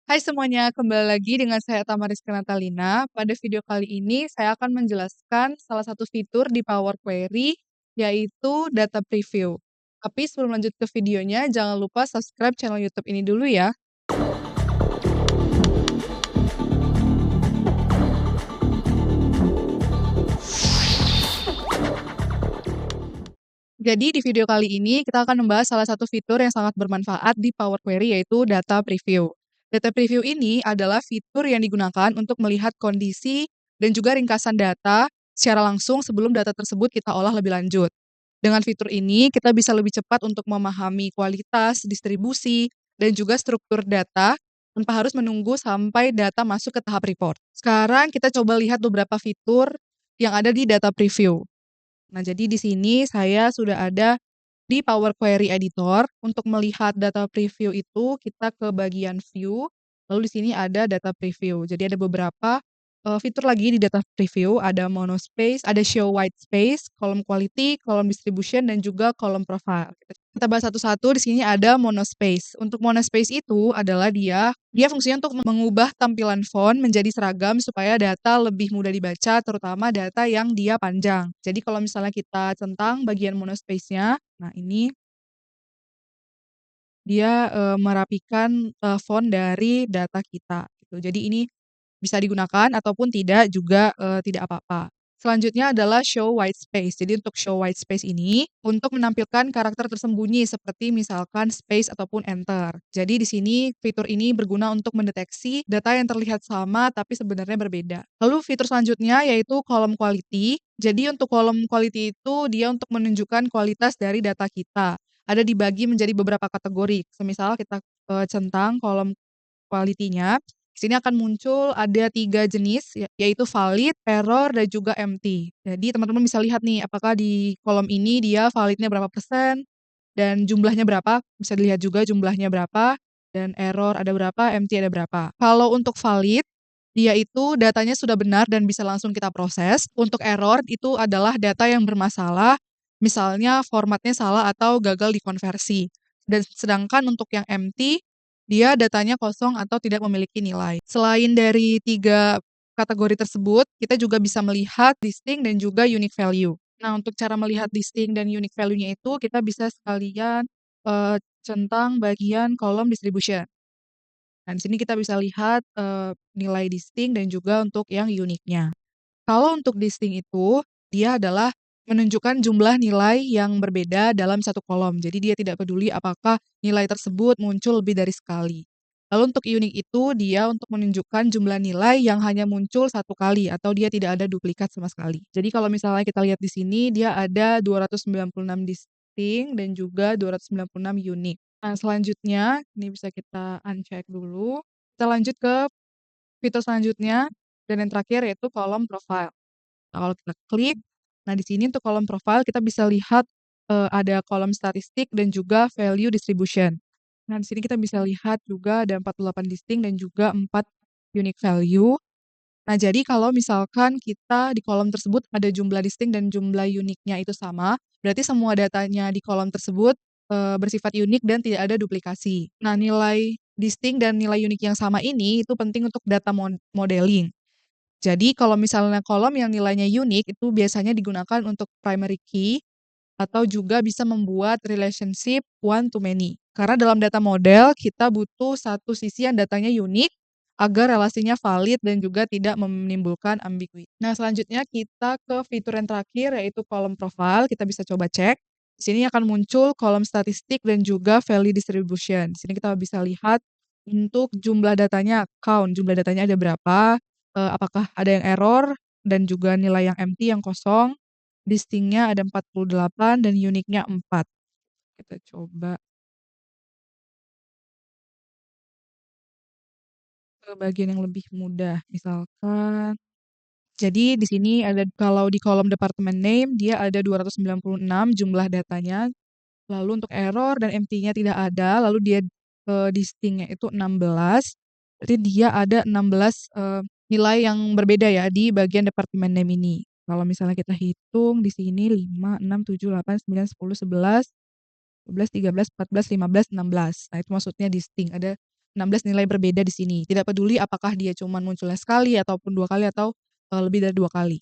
Hai semuanya, kembali lagi dengan saya Tamariska Natalina. Pada video kali ini saya akan menjelaskan salah satu fitur di Power Query, yaitu data preview. Tapi sebelum lanjut ke videonya, jangan lupa subscribe channel YouTube ini dulu ya. Jadi di video kali ini kita akan membahas salah satu fitur yang sangat bermanfaat di Power Query, yaitu data preview. Data preview ini adalah fitur yang digunakan untuk melihat kondisi dan juga ringkasan data secara langsung sebelum data tersebut kita olah lebih lanjut. Dengan fitur ini, kita bisa lebih cepat untuk memahami kualitas, distribusi, dan juga struktur data tanpa harus menunggu sampai data masuk ke tahap report. Sekarang kita coba lihat beberapa fitur yang ada di data preview. Nah, jadi di sini saya sudah ada di Power Query Editor. Untuk melihat data preview itu, kita ke bagian View, lalu di sini ada data preview. Jadi ada beberapa fitur lagi di data preview, ada monospace, ada show white space, kolom quality, kolom distribution, dan juga kolom profile. Kita bahas satu-satu. Di sini ada monospace. Untuk monospace itu adalah dia fungsinya untuk mengubah tampilan font menjadi seragam supaya data lebih mudah dibaca, terutama data yang dia panjang. Jadi kalau misalnya kita centang bagian monospace-nya, nah ini dia merapikan font dari data kita gitu. Jadi ini bisa digunakan ataupun tidak juga tidak apa-apa. Selanjutnya adalah show white space. Jadi untuk show white space ini untuk menampilkan karakter tersembunyi seperti misalkan space ataupun enter. Jadi di sini fitur ini berguna untuk mendeteksi data yang terlihat sama tapi sebenarnya berbeda. Lalu fitur selanjutnya yaitu kolom quality. Jadi untuk kolom quality itu dia untuk menunjukkan kualitas dari data kita. Ada dibagi menjadi beberapa kategori. Semisal kita centang kolom quality-nya, di sini akan muncul ada 3 jenis, yaitu valid, error, dan juga empty. Jadi teman-teman bisa lihat nih, apakah di kolom ini dia validnya berapa persen, dan jumlahnya berapa, bisa dilihat juga jumlahnya berapa, dan error ada berapa, empty ada berapa. Kalau untuk valid, dia itu datanya sudah benar dan bisa langsung kita proses. Untuk error, itu adalah data yang bermasalah, misalnya formatnya salah atau gagal dikonversi. Dan sedangkan untuk yang empty, dia datanya kosong atau tidak memiliki nilai. Selain dari 3 kategori tersebut, kita juga bisa melihat distinct dan juga unique value. Nah, untuk cara melihat distinct dan unique value-nya itu kita bisa sekalian centang bagian kolom distribution. Nah, di sini kita bisa lihat nilai distinct dan juga untuk yang unique-nya. Kalau untuk distinct itu, dia adalah menunjukkan jumlah nilai yang berbeda dalam satu kolom. Jadi dia tidak peduli apakah nilai tersebut muncul lebih dari sekali. Lalu untuk unique itu, dia untuk menunjukkan jumlah nilai yang hanya muncul satu kali atau dia tidak ada duplikat sama sekali. Jadi kalau misalnya kita lihat di sini, dia ada 296 distinct dan juga 296 unique. Nah, selanjutnya, ini bisa kita uncheck dulu. Kita lanjut ke fitur selanjutnya, dan yang terakhir yaitu kolom profile. Nah, kalau kita klik, nah di sini untuk kolom profile kita bisa lihat, ada kolom statistik dan juga value distribution. Nah, di sini kita bisa lihat juga ada 48 distinct dan juga 4 unique value. Nah, jadi kalau misalkan kita di kolom tersebut ada jumlah distinct dan jumlah uniknya itu sama, berarti semua datanya di kolom tersebut, bersifat unik dan tidak ada duplikasi. Nah, nilai distinct dan nilai unik yang sama ini itu penting untuk data modeling. Jadi kalau misalnya kolom yang nilainya unik itu biasanya digunakan untuk primary key atau juga bisa membuat relationship one to many. Karena dalam data model kita butuh satu sisi yang datanya unik agar relasinya valid dan juga tidak menimbulkan ambiguity. Nah, selanjutnya kita ke fitur yang terakhir yaitu kolom profile. Kita bisa coba cek. Di sini akan muncul kolom statistik dan juga value distribution. Di sini kita bisa lihat untuk jumlah datanya, count jumlah datanya ada berapa, apakah ada yang error dan juga nilai yang empty yang kosong. Distinct-nya ada 48 dan unique-nya 4. Kita coba ke bagian yang lebih mudah, misalkan jadi di sini ada kalau di kolom department name dia ada 296 jumlah datanya, lalu untuk error dan empty-nya tidak ada, lalu dia, distinct-nya itu 16, berarti dia ada 16, nilai yang berbeda ya di bagian department name ini. Kalau misalnya kita hitung di sini 5, 6, 7, 8, 9, 10, 11, 12, 13, 14, 15, 16. Nah, itu maksudnya distinct, ada 16 nilai berbeda di sini. Tidak peduli apakah dia cuman munculnya sekali ataupun 2 kali atau, lebih dari 2 kali.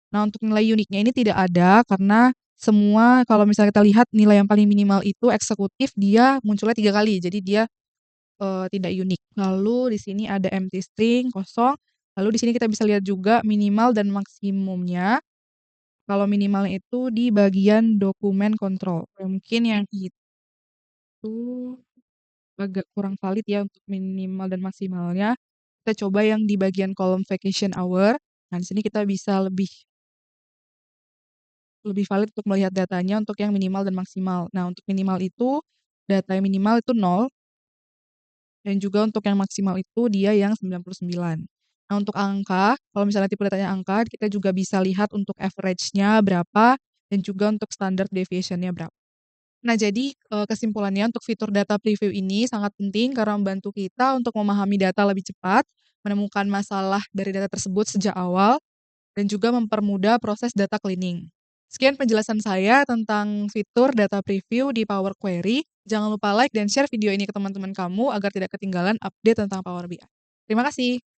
Nah, untuk nilai uniknya ini tidak ada karena semua kalau misalnya kita lihat nilai yang paling minimal itu eksekutif dia munculnya 3 kali, jadi dia, tidak unik. Lalu di sini ada empty string, kosong, lalu di sini kita bisa lihat juga minimal dan maksimumnya. Kalau minimalnya itu di bagian dokumen kontrol. Mungkin yang itu agak kurang valid ya untuk minimal dan maksimalnya. Kita coba yang di bagian kolom vacation hour. Nah, di sini kita bisa lebih lebih valid untuk melihat datanya untuk yang minimal dan maksimal. Nah, untuk minimal itu, data yang minimal itu 0, dan juga untuk yang maksimal itu dia yang 99. Nah, untuk angka, kalau misalnya tipe datanya angka, kita juga bisa lihat untuk average-nya berapa, dan juga untuk standard deviation-nya berapa. Nah, jadi, kesimpulannya untuk fitur data preview ini sangat penting karena membantu kita untuk memahami data lebih cepat, menemukan masalah dari data tersebut sejak awal, dan juga mempermudah proses data cleaning. Sekian penjelasan saya tentang fitur data preview di Power Query. Jangan lupa like dan share video ini ke teman-teman kamu agar tidak ketinggalan update tentang Power BI. Terima kasih.